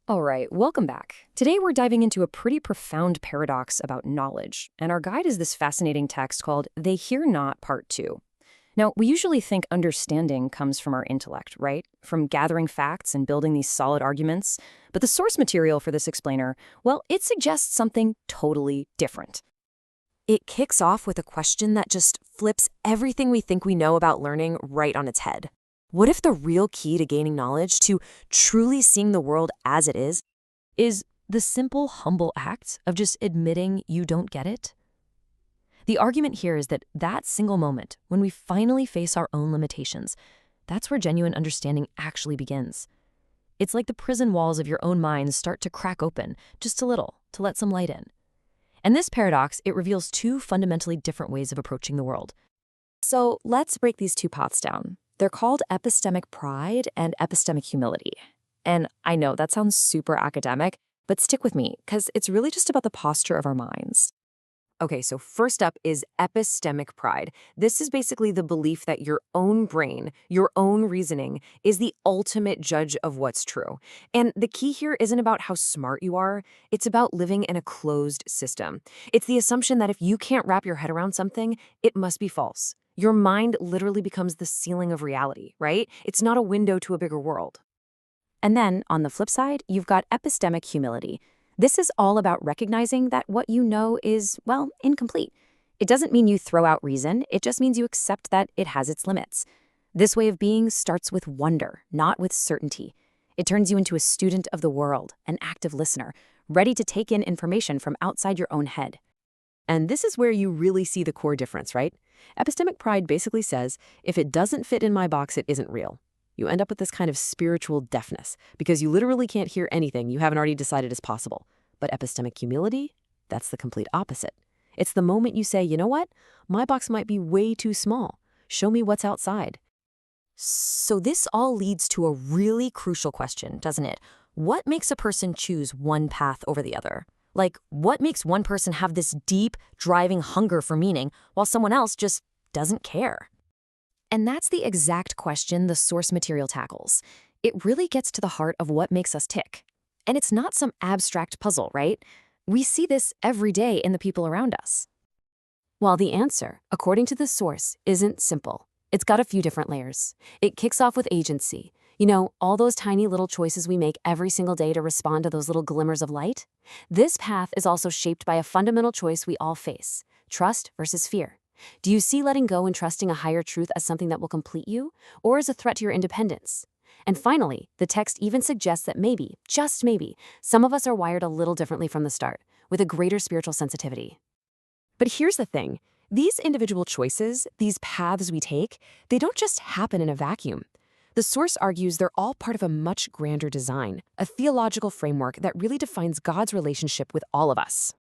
All right, welcome back. Today we're diving into a pretty profound paradox about knowledge, and our guide is this fascinating text called They Hear Not, Part 2. Now, we usually think understanding comes from our intellect, right? From gathering facts and building these solid arguments. But the source material for this explainer, well, it suggests something totally different. It kicks off with a question that just flips everything we think we know about learning right on its head. What if the real key to gaining knowledge, to truly seeing the world as it Is the simple, humble act of just admitting you don't get it? The argument here is that single moment, when we finally face our own limitations, that's where genuine understanding actually begins. It's like the prison walls of your own mind start to crack open, just a little, to let some light in. And this paradox, it reveals two fundamentally different ways of approaching the world. So let's break these two paths down. They're called epistemic pride and epistemic humility. And I know that sounds super academic, but stick with me, because it's really just about the posture of our minds. Okay, so first up is epistemic pride. This is basically the belief that your own brain, your own reasoning, is the ultimate judge of what's true. And the key here isn't about how smart you are, it's about living in a closed system. It's the assumption that if you can't wrap your head around something, it must be false. Your mind literally becomes the ceiling of reality, right? It's not a window to a bigger world. And then, on the flip side, you've got epistemic humility. This is all about recognizing that what you know is, well, incomplete. It doesn't mean you throw out reason, it just means you accept that it has its limits. This way of being starts with wonder, not with certainty. It turns you into a student of the world, an active listener, ready to take in information from outside your own head. And this is where you really see the core difference, right? Epistemic pride basically says, if it doesn't fit in my box, it isn't real. You end up with this kind of spiritual deafness, because you literally can't hear anything you haven't already decided is possible. But epistemic humility, that's the complete opposite. It's the moment you say, you know what? My box might be way too small. Show me what's outside. So this all leads to a really crucial question, doesn't it? What makes a person choose one path over the other? Like, what makes one person have this deep, driving hunger for meaning while someone else just doesn't care? And that's the exact question the source material tackles. It really gets to the heart of what makes us tick. And it's not some abstract puzzle, right? We see this every day in the people around us. While the answer, according to the source, isn't simple, it's got a few different layers. It kicks off with agency. You know, all those tiny little choices we make every single day to respond to those little glimmers of light? This path is also shaped by a fundamental choice we all face: trust versus fear. Do you see letting go and trusting a higher truth as something that will complete you, or as a threat to your independence? And finally, the text even suggests that maybe, just maybe, some of us are wired a little differently from the start, with a greater spiritual sensitivity. But here's the thing. These individual choices, these paths we take, they don't just happen in a vacuum. The source argues they're all part of a much grander design, a theological framework that really defines God's relationship with all of us.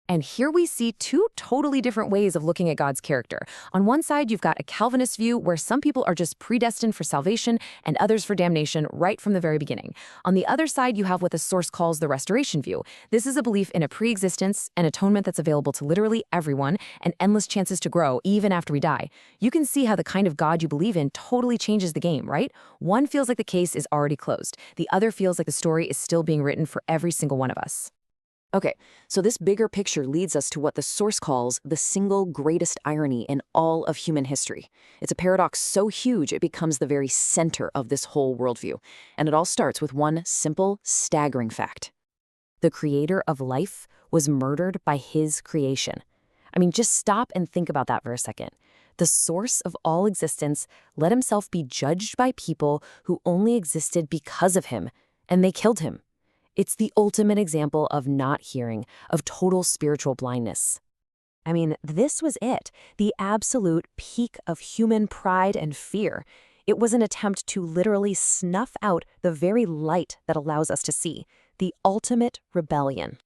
And here we see two totally different ways of looking at God's character. On one side, you've got a Calvinist view where some people are just predestined for salvation and others for damnation right from the very beginning. On the other side, you have what the source calls the restoration view. This is a belief in a pre-existence, an atonement that's available to literally everyone, and endless chances to grow even after we die. You can see how the kind of God you believe in totally changes the game, right? One feels like the case is already closed. The other feels like the story is still being written for every single one of us. Okay, so this bigger picture leads us to what the source calls the single greatest irony in all of human history. It's a paradox so huge it becomes the very center of this whole worldview. And it all starts with one simple, staggering fact. The creator of life was murdered by his creation. I mean, just stop and think about that for a second. The source of all existence let himself be judged by people who only existed because of him, and they killed him. It's the ultimate example of not hearing, of total spiritual blindness. I mean, this was it, the absolute peak of human pride and fear. It was an attempt to literally snuff out the very light that allows us to see, the ultimate rebellion.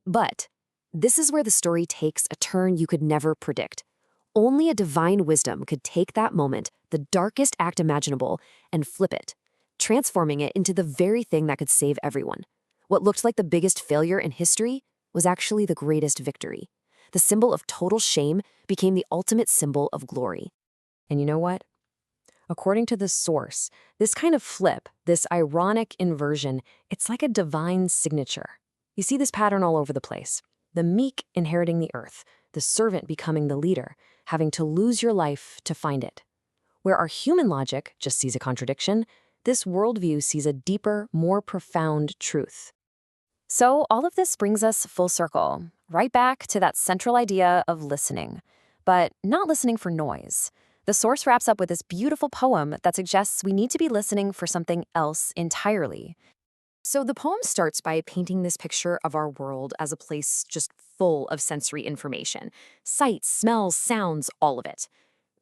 But this is where the story takes a turn you could never predict. Only a divine wisdom could take that moment, the darkest act imaginable, and flip it, transforming it into the very thing that could save everyone. What looked like the biggest failure in history was actually the greatest victory. The symbol of total shame became the ultimate symbol of glory. And you know what? According to the source, this kind of flip, this ironic inversion, it's like a divine signature. You see this pattern all over the place. The meek inheriting the earth, the servant becoming the leader, having to lose your life to find it. Where our human logic just sees a contradiction, this worldview sees a deeper, more profound truth. So all of this brings us full circle, right back to that central idea of listening, but not listening for noise. The source wraps up with this beautiful poem that suggests we need to be listening for something else entirely. So the poem starts by painting this picture of our world as a place just full of sensory information. Sights, smells, sounds, all of it.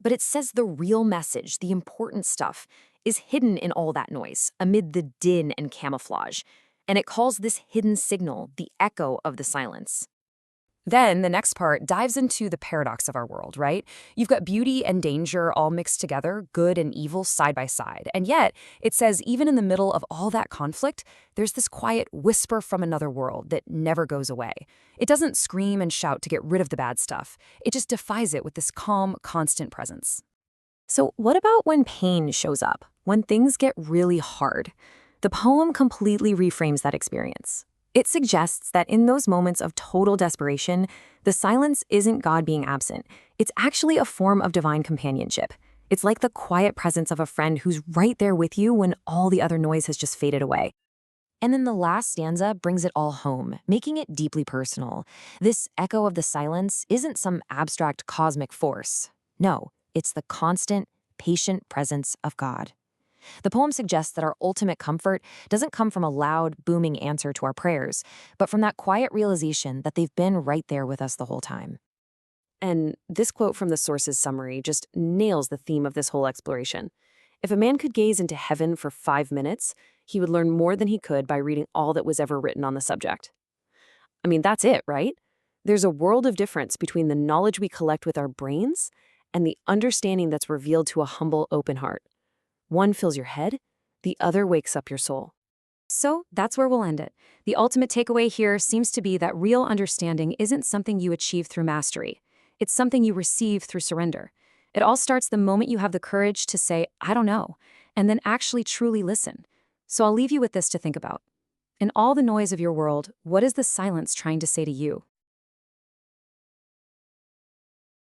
But it says the real message, the important stuff, is hidden in all that noise, amid the din and camouflage. And it calls this hidden signal the echo of the silence. Then the next part dives into the paradox of our world, right? You've got beauty and danger all mixed together, good and evil side by side. And yet, it says even in the middle of all that conflict, there's this quiet whisper from another world that never goes away. It doesn't scream and shout to get rid of the bad stuff. It just defies it with this calm, constant presence. So what about when pain shows up? When things get really hard? The poem completely reframes that experience. It suggests that in those moments of total desperation, the silence isn't God being absent. It's actually a form of divine companionship. It's like the quiet presence of a friend who's right there with you when all the other noise has just faded away. And then the last stanza brings it all home, making it deeply personal. This echo of the silence isn't some abstract cosmic force. No, it's the constant, patient presence of God. The poem suggests that our ultimate comfort doesn't come from a loud, booming answer to our prayers, but from that quiet realization that they've been right there with us the whole time. And this quote from the source's summary just nails the theme of this whole exploration. If a man could gaze into heaven for 5 minutes, he would learn more than he could by reading all that was ever written on the subject. I mean, that's it, right? There's a world of difference between the knowledge we collect with our brains and the understanding that's revealed to a humble, open heart. One fills your head, the other wakes up your soul. So that's where we'll end it. The ultimate takeaway here seems to be that real understanding isn't something you achieve through mastery. It's something you receive through surrender. It all starts the moment you have the courage to say, I don't know, and then actually truly listen. So I'll leave you with this to think about. In all the noise of your world, what is the silence trying to say to you?